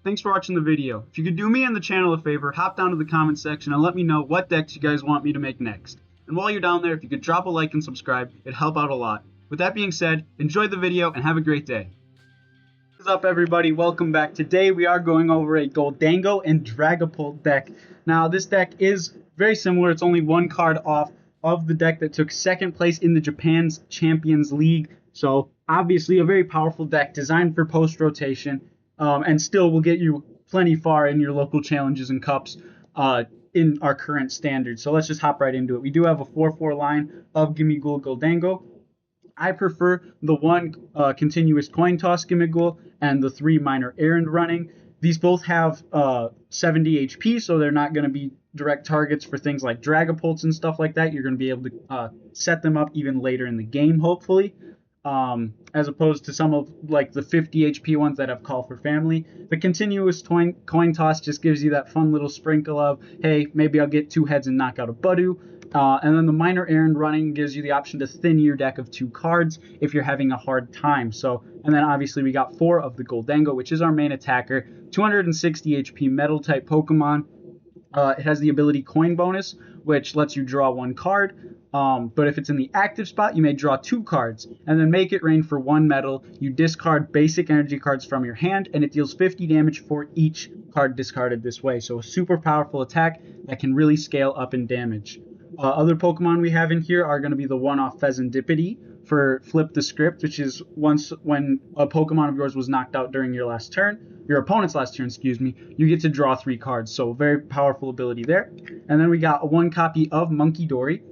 thanks for watching the video. If you could do me and the channel a favor, hop down to the comment section and let me know what decks you guys want me to make next. And while you're down there, if you could drop a like and subscribe, it'd help out a lot. With that being said, enjoy the video and have a great day. What's up everybody, welcome back. Today we are going over a Gholdengo and Dragapult deck. Now this deck is very similar, it's only one card off of the deck that took second place in the Japan's Champions League. So obviously a very powerful deck designed for post-rotation and still will get you plenty far in your local challenges and cups in our current standards. So let's just hop right into it. We do have a 4-4 line of Gimmighoul Gholdengo. I prefer the one continuous coin toss Gimmighoul and the 3 minor errand running. These both have 70 HP, so they're not going to be direct targets for things like Dragapults and stuff like that. You're going to be able to set them up even later in the game, hopefully, as opposed to some of like the 50 HP ones that have Call for Family. The continuous coin toss just gives you that fun little sprinkle of, hey, maybe I'll get 2 heads and knock out a Budu. And then the minor errand running gives you the option to thin your deck of 2 cards if you're having a hard time. So, and then obviously we got 4 of the Gholdengo, which is our main attacker, 260 HP metal type Pokemon. It has the ability Coin Bonus, which lets you draw 1 card. But if it's in the active spot, you may draw 2 cards, and then make it rain for 1 metal. You discard basic energy cards from your hand, and it deals 50 damage for each card discarded this way. So a super powerful attack that can really scale up in damage. Other Pokemon we have in here are going to be the one-off Fezandipiti for Flip the Script, which is once when a Pokemon of yours was knocked out during your opponent's last turn, you get to draw 3 cards. So very powerful ability there. And then we got 1 copy of Munkidori.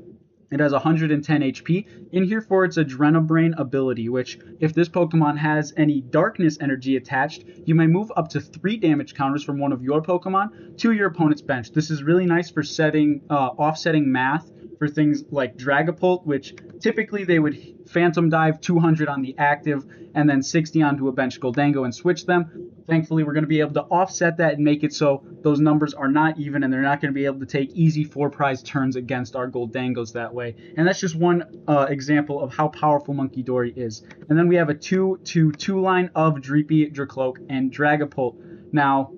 It has 110 HP. In here for its Adrenabrain ability, which if this Pokemon has any darkness energy attached, you may move up to 3 damage counters from one of your Pokemon to your opponent's bench. This is really nice for offsetting math for things like Dragapult, which typically they would Phantom Dive 200 on the active and then 60 onto a bench Gholdengo and switch them. Thankfully, we're going to be able to offset that and make it so those numbers are not even and they're not going to be able to take easy 4-prize turns against our Gholdengos that way. And that's just one example of how powerful Munkidori is. And then we have a 2-2 line of Dreepy, Drakloak, and Dragapult. Now,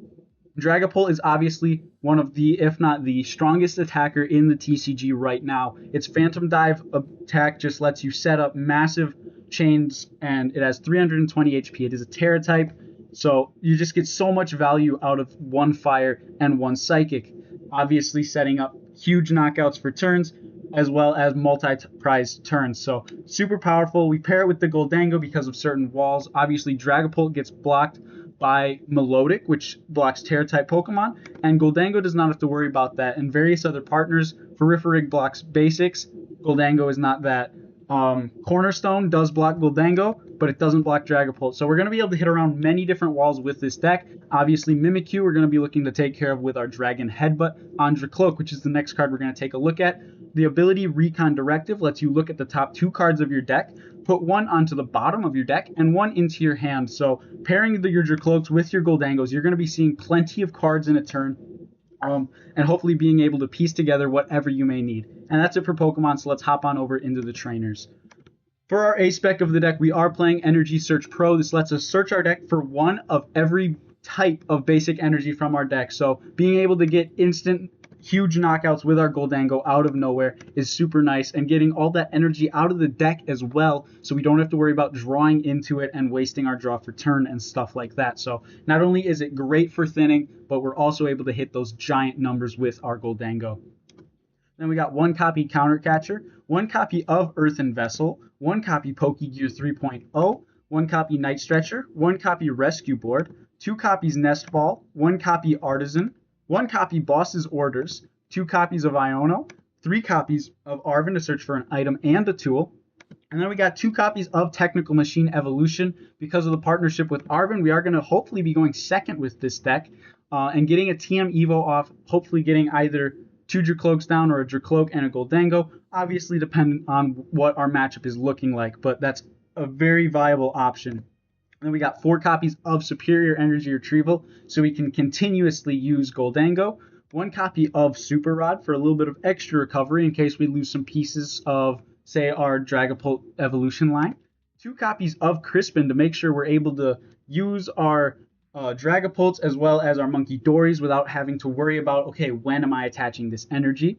Dragapult is obviously one of the, if not the strongest attacker in the TCG right now. Its Phantom Dive attack just lets you set up massive chains, and it has 320 HP. It is a Terra type, so you just get so much value out of 1 Fire and 1 Psychic. Obviously setting up huge knockouts for turns, as well as multi-prize turns. So super powerful. We pair it with the Gholdengo because of certain walls. Obviously Dragapult gets blocked by Melodic, which blocks Terra-type Pokemon, and Gholdengo does not have to worry about that. And various other partners, Furifarig blocks Basics. Gholdengo is not that. Cornerstone does block Gholdengo, but it doesn't block Dragapult. So we're going to be able to hit around many different walls with this deck. Obviously, Mimikyu we're going to be looking to take care of with our Dragon Headbutt on Drakloak, which is the next card we're going to take a look at. The ability Recon Directive lets you look at the top 2 cards of your deck, put 1 onto the bottom of your deck, and 1 into your hand. So pairing your Drakloaks with your Gholdengos, you're going to be seeing plenty of cards in a turn. And hopefully being able to piece together whatever you may need. And that's it for Pokemon, so let's hop on over into the trainers. For our A-Spec of the deck, we are playing Energy Search Pro. This lets us search our deck for 1 of every type of basic energy from our deck. So being able to get instant huge knockouts with our Gholdengo out of nowhere is super nice, and getting all that energy out of the deck as well, so we don't have to worry about drawing into it and wasting our draw for turn and stuff like that. So not only is it great for thinning, but we're also able to hit those giant numbers with our Gholdengo. Then we got 1 copy Counter Catcher, 1 copy of Earthen Vessel, 1 copy Pokégear 3.0, 1 copy Night Stretcher, 1 copy Rescue Board, 2 copies Nest Ball, 1 copy Artazon, 1 copy Boss's Orders, 2 copies of Iono, 3 copies of Arven to search for an item and a tool, and then we got 2 copies of Technical Machine Evolution. Because of the partnership with Arven, we are going to hopefully be going second with this deck and getting a TM Evo off, hopefully getting either 2 Drakloaks down or a Drakloak and a Gholdengo, obviously depending on what our matchup is looking like, but that's a very viable option. Then we got 4 copies of Superior Energy Retrieval, so we can continuously use Gholdengo. 1 copy of Super Rod for a little bit of extra recovery in case we lose some pieces of, say, our Dragapult evolution line. 2 copies of Crispin to make sure we're able to use our Dragapults as well as our Munkidoris without having to worry about, okay, when am I attaching this energy?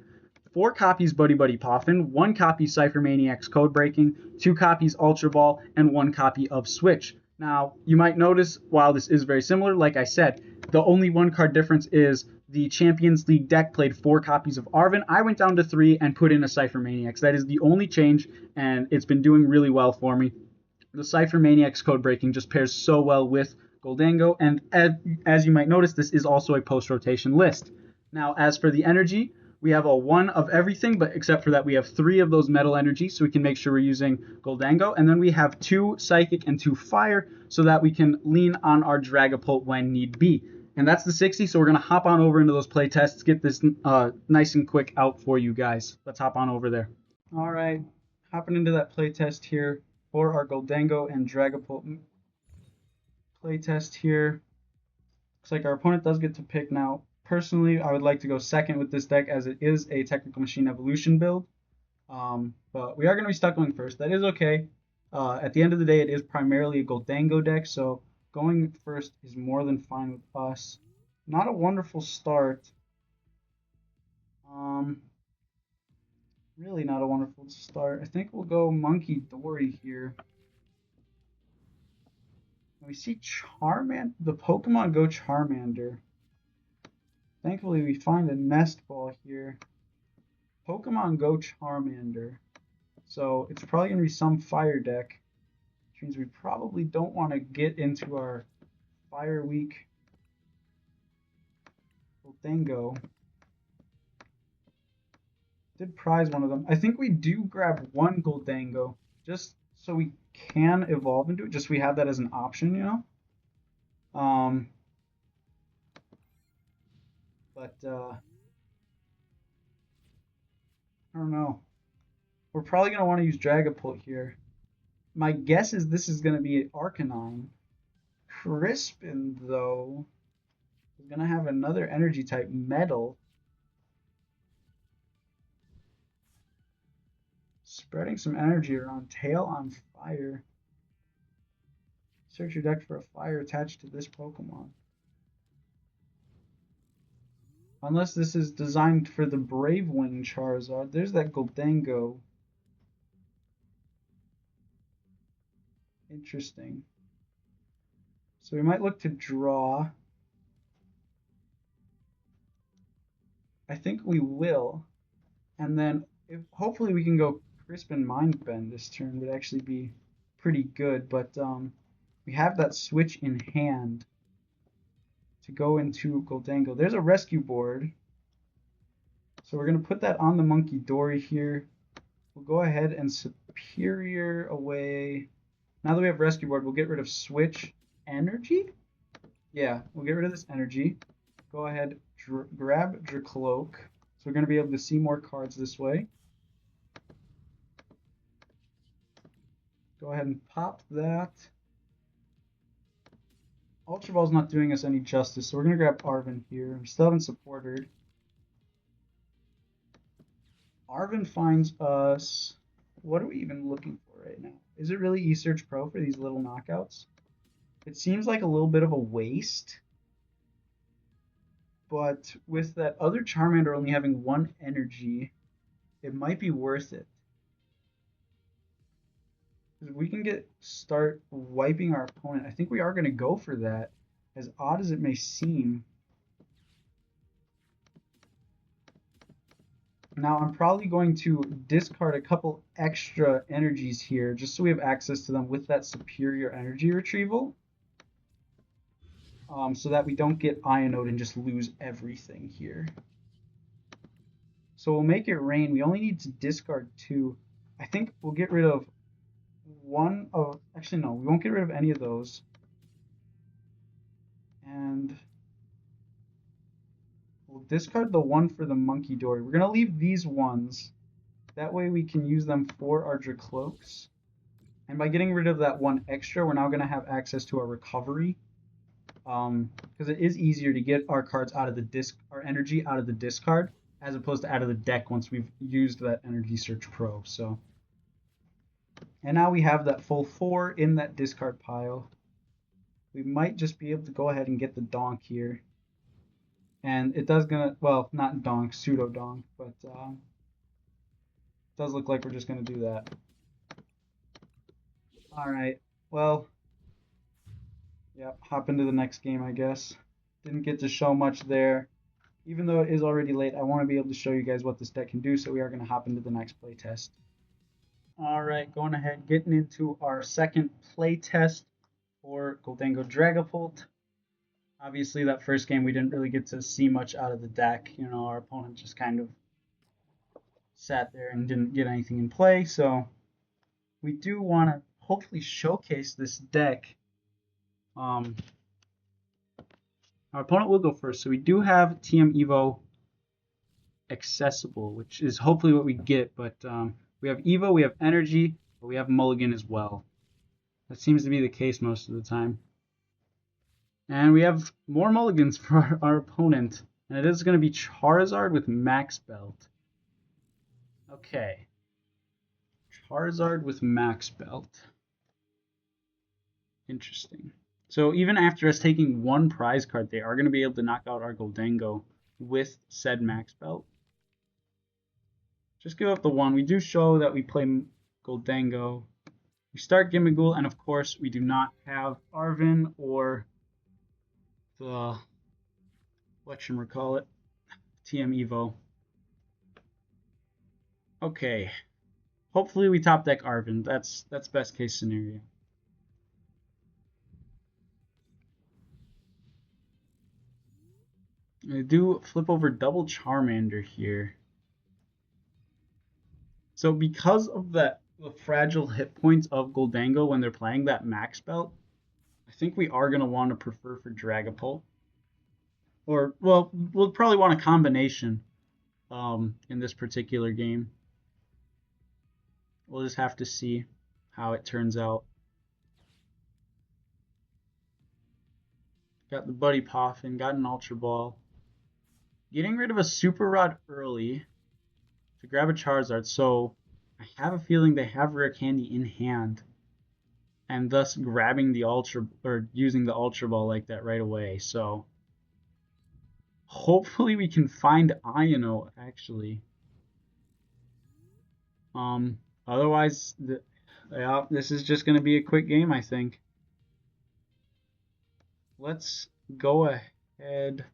4 copies Buddy-Buddy Poffin, 1 copy Ciphermaniac's Codebreaking, 2 copies Ultra Ball, and 1 copy of Switch. Now, you might notice, while this is very similar, like I said, the only 1 card difference is the Champions League deck played 4 copies of Arven. I went down to 3 and put in a Ciphermaniac. That is the only change, and it's been doing really well for me. The Ciphermaniac's Codebreaking just pairs so well with Gholdengo, and as you might notice, this is also a post-rotation list. Now, as for the energy, we have a 1 of everything, but except for that, we have 3 of those metal energies, so we can make sure we're using Gholdengo, and then we have 2 psychic and 2 fire, so that we can lean on our Dragapult when need be. And that's the 60, so we're going to hop on over into those play tests, get this nice and quick out for you guys. Let's hop on over there. All right, hopping into that play test here for our Gholdengo and Dragapult play test here. Looks like our opponent does get to pick now. Personally, I would like to go second with this deck as it is a Technical Machine Evolution build. But we are going to be stuck going first. That is okay. At the end of the day, it is primarily a Gholdengo deck, so going first is more than fine with us. Not a wonderful start. Really not a wonderful start. I think we'll go Munkidori here. We see Charmander. The Pokemon go Charmander. Thankfully, we find a Nest Ball here. Pokemon go Charmander. So it's probably going to be some fire deck, which means we probably don't want to get into our Fire Weak Gholdengo. Did prize one of them. I think we do grab 1 Gholdengo just so we can evolve into it. Just we have that as an option, you know. I don't know. We're probably going to want to use Dragapult here. My guess is this is going to be an Arcanine. Crispin, though, is going to have another energy type, Metal. Spreading some energy around. Tail on fire. Search your deck for a fire attached to this Pokemon. Unless this is designed for the Brave Wing Charizard. There's that Gholdengo. Interesting. So we might look to draw. I think we will. And then hopefully we can go Crispin Mind Bend this turn. Would actually be pretty good. But we have that switch in hand to go into Gholdengo. There's a rescue board. So we're going to put that on the Munkidori here. We'll go ahead and Superior away. Now that we have rescue board, we'll get rid of Switch Energy. Yeah, we'll get rid of this energy. Go ahead, grab Drakloak. So we're going to be able to see more cards this way. Go ahead and pop that. Ultra Ball's not doing us any justice, so we're going to grab Arven here. We still haven't supported. Arven finds us... What are we even looking for right now? Is it really E-Search Pro for these little knockouts? It seems like a little bit of a waste. But with that other Charmander only having 1 energy, it might be worth it. We can start wiping our opponent. I think we are going to go for that, as odd as it may seem. Now I'm probably going to discard a couple extra energies here, just so we have access to them with that superior energy retrieval. So that we don't get Iono'd and just lose everything here. So we'll make it rain. We only need to discard 2. I think we'll get rid of one of... Actually, no. We won't get rid of any of those. And we'll discard the 1 for the Munkidori. We're going to leave these ones. That way we can use them for our Drakloaks. And by getting rid of that 1 extra, we're now going to have access to our recovery. Because it is easier to get our cards out of the our energy out of the discard, as opposed to out of the deck once we've used that Energy Search Pro. So, and now we have that full 4 in that discard pile. we might just be able to go ahead and get the donk here. And it does well, not donk, pseudo donk, but it does look like we're just gonna do that. Alright, well, yep, hop into the next game, I guess. Didn't get to show much there. Even though it is already late, I want to be able to show you guys what this deck can do, so we are going to hop into the next playtest. Alright, going ahead, getting into our second playtest for Gholdengo Dragapult. Obviously, that first game we didn't really get to see much out of the deck. You know, our opponent just kind of sat there and didn't get anything in play, so we do want to hopefully showcase this deck. Our opponent will go first, so we do have TM Evo accessible, which is hopefully what we get, but we have Evo, we have Energy, but we have Mulligan as well. That seems to be the case most of the time. And we have more Mulligans for our opponent, and it is going to be Charizard with Max Belt. Okay. Charizard with Max Belt. Interesting. So even after us taking one prize card, they are going to be able to knock out our Gholdengo with said Max Belt. Just give up the one. We do show that we play Gholdengo. We start Gimmighoul, and of course we do not have Arven or the whatchamacallit, TM Evo. Okay. Hopefully we top deck Arven. That's best case scenario. I do flip over double Charmander here. So because of the fragile hit points of Gholdengo when they're playing that Max Belt, I think we are going to want to prefer for Dragapult. Or, well, we'll probably want a combination in this particular game. We'll just have to see how it turns out. Got the Buddy Poffin, got an Ultra Ball. Getting rid of a Super Rod early to grab a Charizard, so I have a feeling they have Rare Candy in hand, and thus grabbing the Ultra, or using the Ultra Ball like that right away. So hopefully we can find Iono actually. Otherwise, yeah, this is just going to be a quick game, I think. Let's go ahead.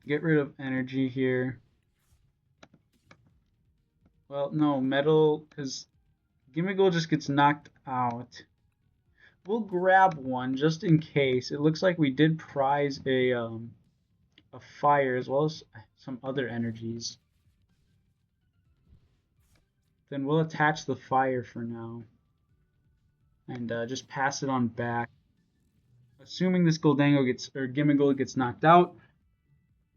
Get rid of Energy here. Well, no, Metal, because Gimmighoul just gets knocked out. We'll grab one just in case. It looks like we did prize a Fire as well as some other energies. Then we'll attach the Fire for now. And just pass it on back. Assuming this Gimmighoul gets knocked out.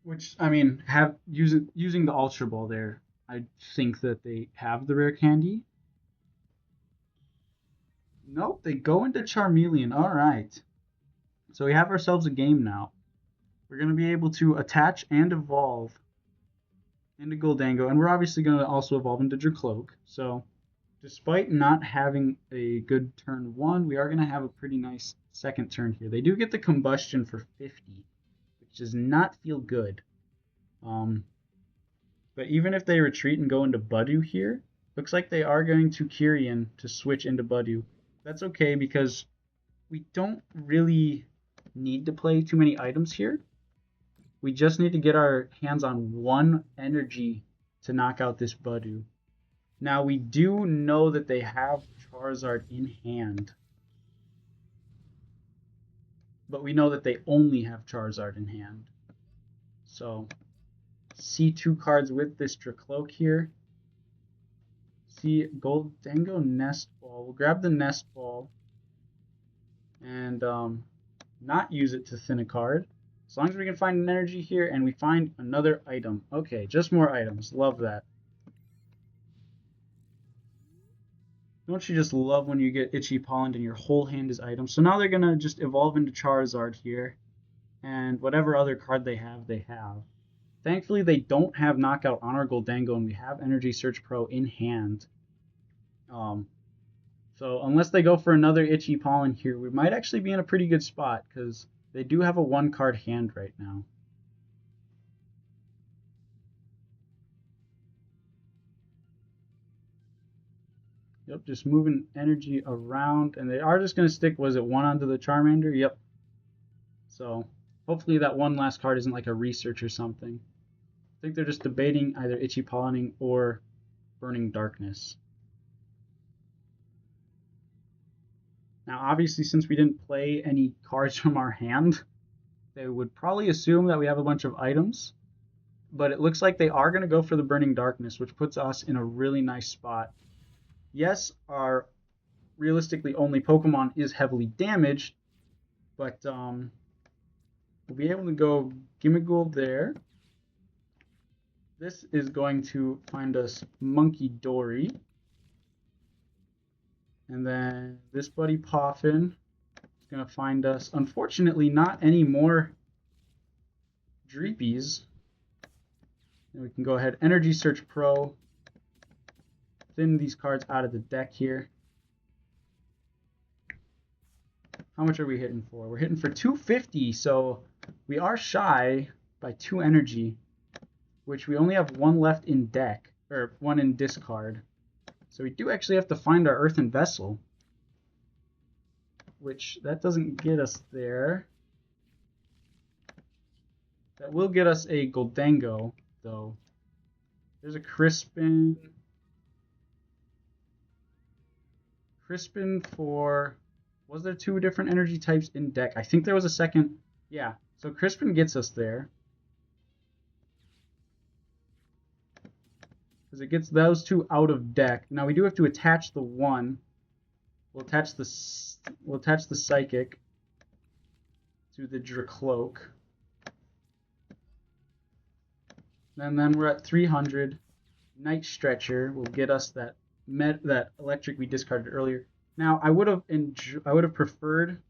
Which, I mean, using the Ultra Ball there, I think that they have the Rare Candy. Nope, they go into Charmeleon. Alright. So we have ourselves a game now. We're going to be able to attach and evolve into Gholdengo. And we're obviously going to also evolve into Drakloak. So, despite not having a good turn 1, we are going to have a pretty nice second turn here. They do get the Combustion for 50. Does not feel good. But even if they retreat and go into Budu here, looks like they are going to Kyrian to switch into Budu. That's okay because we don't really need to play too many items here. We just need to get our hands on one energy to knock out this Budu. Now we do know that they have Charizard in hand. But we know that they only have Charizard in hand. So, see 2 cards with this Drakloak here. See Gholdengo Nest Ball. We'll grab the Nest Ball and not use it to thin a card. As long as we can find an energy here and we find another item. Okay, just more items. Love that. Don't you just love when you get Itchy Pollen and your whole hand is items? So now they're going to just evolve into Charizard here. And whatever other card they have, they have. Thankfully, they don't have Knockout on our Gholdengo, and we have Energy Search Pro in hand. So unless they go for another Itchy Pollen here, we might actually be in a pretty good spot because they do have a 1-card hand right now. Yep, just moving energy around, and they are just going to stick, was it 1 onto the Charmander? Yep. So hopefully that one last card isn't like a research or something. I think they're just debating either Itchy Pollening or Burning Darkness. Now obviously, since we didn't play any cards from our hand, they would probably assume that we have a bunch of items. But it looks like they are going to go for the Burning Darkness, which puts us in a really nice spot. Yes, our realistically only Pokemon is heavily damaged, but we'll be able to go Gimmighoul there. This is going to find us Munkidori. And then this Buddy Poffin is going to find us, unfortunately, not any more Dreepies. And we can go ahead, Energy Search Pro, thin these cards out of the deck here. How much are we hitting for? We're hitting for 250, so we are shy by 2 energy, which we only have 1 left in deck, or 1 in discard. So we do actually have to find our Earthen Vessel, which that doesn't get us there. That will get us a Gholdengo, though. There's a Crispin. Crispin for... Was there 2 different energy types in deck? I think there was a second. Yeah, so Crispin gets us there. Because it gets those 2 out of deck. Now we do have to attach the 1. We'll attach the Psychic to the Drakloak. And then we're at 300. Night Stretcher will get us that electric we discarded earlier. Now I would have preferred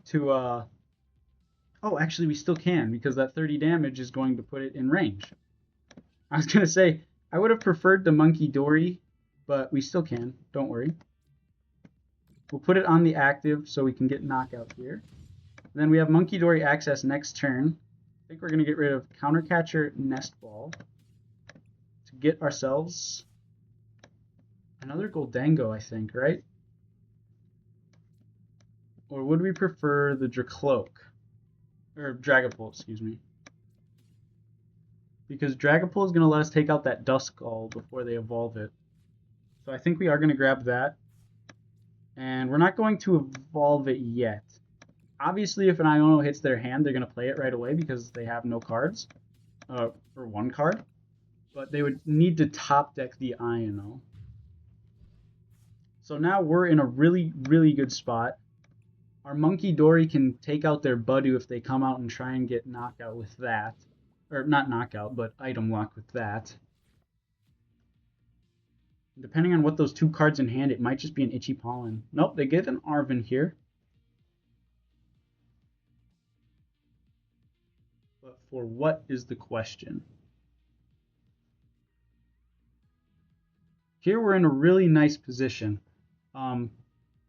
to oh, actually we still can, because that 30 damage is going to put it in range. I was gonna say I would have preferred the Munkidori, but we still can, don't worry. We'll put it on the active so we can get knockout here. Then we have Munkidori access next turn. I think we're gonna get rid of Countercatcher Nest Ball to get ourselves another Gholdengo, I think, right? Or would we prefer the Drakloak? Or Dragapult, excuse me. Because Dragapult is going to let us take out that Duskull before they evolve it. So I think we are going to grab that. And we're not going to evolve it yet. Obviously, if an Iono hits their hand, they're going to play it right away because they have no cards. Or 1 card. But they would need to top deck the Iono. So now we're in a really, really good spot. Our Munkidori can take out their Budu if they come out and try and get knockout with that. Or not knockout, but item lock with that. Depending on what those 2 cards in hand, it might just be an Itchy Pollen. Nope, they get an Arven here. But for what is the question? Here we're in a really nice position.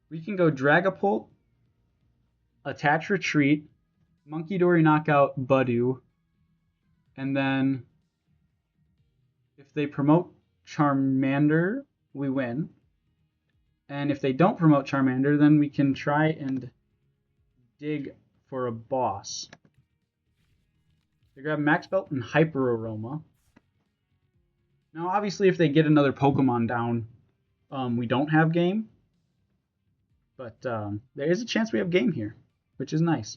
We can go Dragapult, attach Retreat, Munkidori knockout Budu, and then if they promote Charmander, we win. And if they don't promote Charmander, then we can try and dig for a boss. They grab Max Belt and Hyper Aroma. Now obviously if they get another Pokemon down, we don't have game. But there is a chance we have game here, which is nice.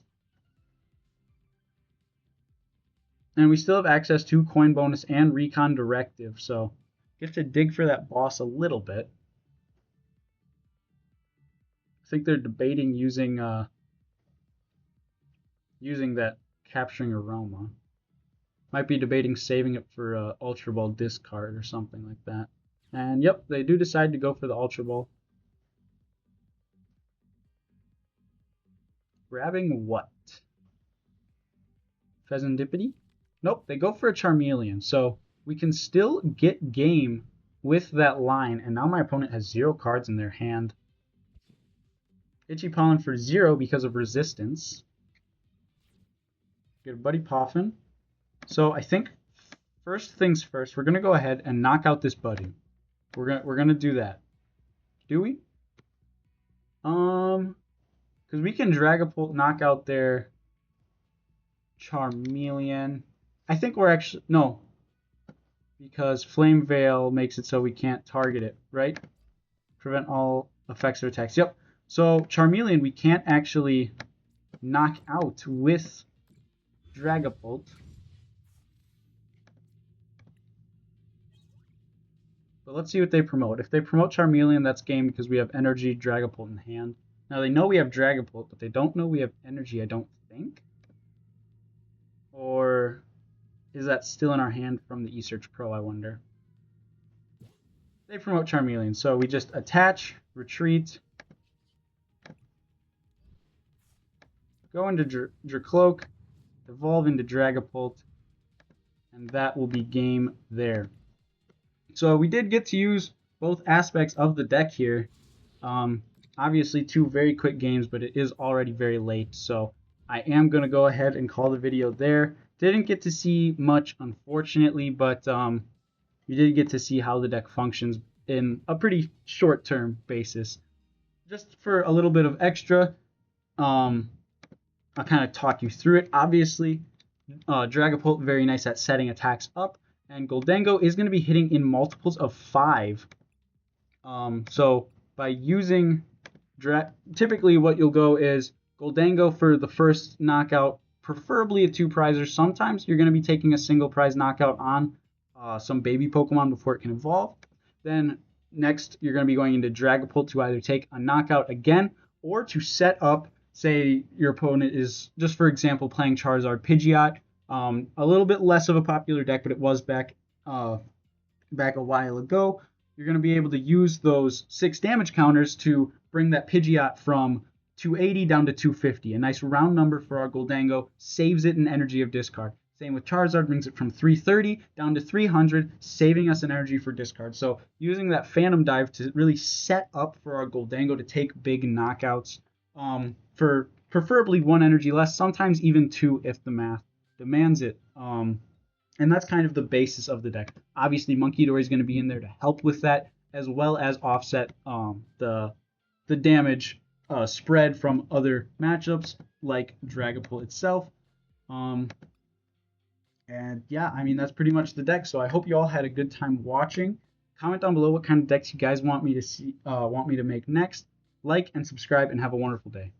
And we still have access to Coin Bonus and Recon Directive, so you have to dig for that boss a little bit. I think they're debating using that Capturing Aroma. Might be debating saving it for Ultra Ball discard or something like that. And yep, they do decide to go for the Ultra Ball. Grabbing what? Fezandipiti? Nope, they go for a Charmeleon. So we can still get game with that line. And now my opponent has 0 cards in their hand. Itchy Pollen for 0 because of resistance. Get a Buddy Poffin. So I think first things first, we're gonna go ahead and knock out this Buddy. We're gonna do that. Do we? Because we can Dragapult knock out their Charmeleon. I think we're actually no, because Flame Veil makes it so we can't target it, right? Prevent all effects or attacks. Yep. So Charmeleon we can't actually knock out with Dragapult. But let's see what they promote. If they promote Charmeleon, that's game because we have Energy Dragapult in hand. Now they know we have Dragapult, but they don't know we have Energy, I don't think. Or is that still in our hand from the Search Pro, I wonder? They promote Charmeleon, so we just attach, retreat, go into Drakloak, evolve into Dragapult, and that will be game there. So we did get to use both aspects of the deck here. Obviously 2 very quick games, but it is already very late, so I am going to go ahead and call the video there. Didn't get to see much, unfortunately, but you did get to see how the deck functions in a pretty short-term basis. Just for a little bit of extra, I'll kind of talk you through it. Obviously, Dragapult, very nice at setting attacks up, and Gholdengo is going to be hitting in multiples of 5. So by using typically what you'll go is Gholdengo for the first knockout, preferably a 2-prizer. Sometimes you're going to be taking a single prize knockout on some baby Pokemon before it can evolve. Then next you're going to be going into Dragapult to either take a knockout again or to set up, say your opponent is, just for example, playing Charizard Pidgeot. A little bit less of a popular deck, but it was back a while ago. You're going to be able to use those 6 damage counters to bring that Pidgeot from 280 down to 250. A nice round number for our Gholdengo, saves it in energy of discard. Same with Charizard, brings it from 330 down to 300, saving us an energy for discard. So using that Phantom Dive to really set up for our Gholdengo to take big knockouts for preferably 1 energy less, sometimes even 2 if the math demands it. And that's kind of the basis of the deck. Obviously, Munkidori is going to be in there to help with that, as well as offset the damage spread from other matchups like Dragapult itself. And yeah, I mean, that's pretty much the deck. So I hope you all had a good time watching. Comment down below what kind of decks you guys want me to see, want me to make next. Like and subscribe, and have a wonderful day.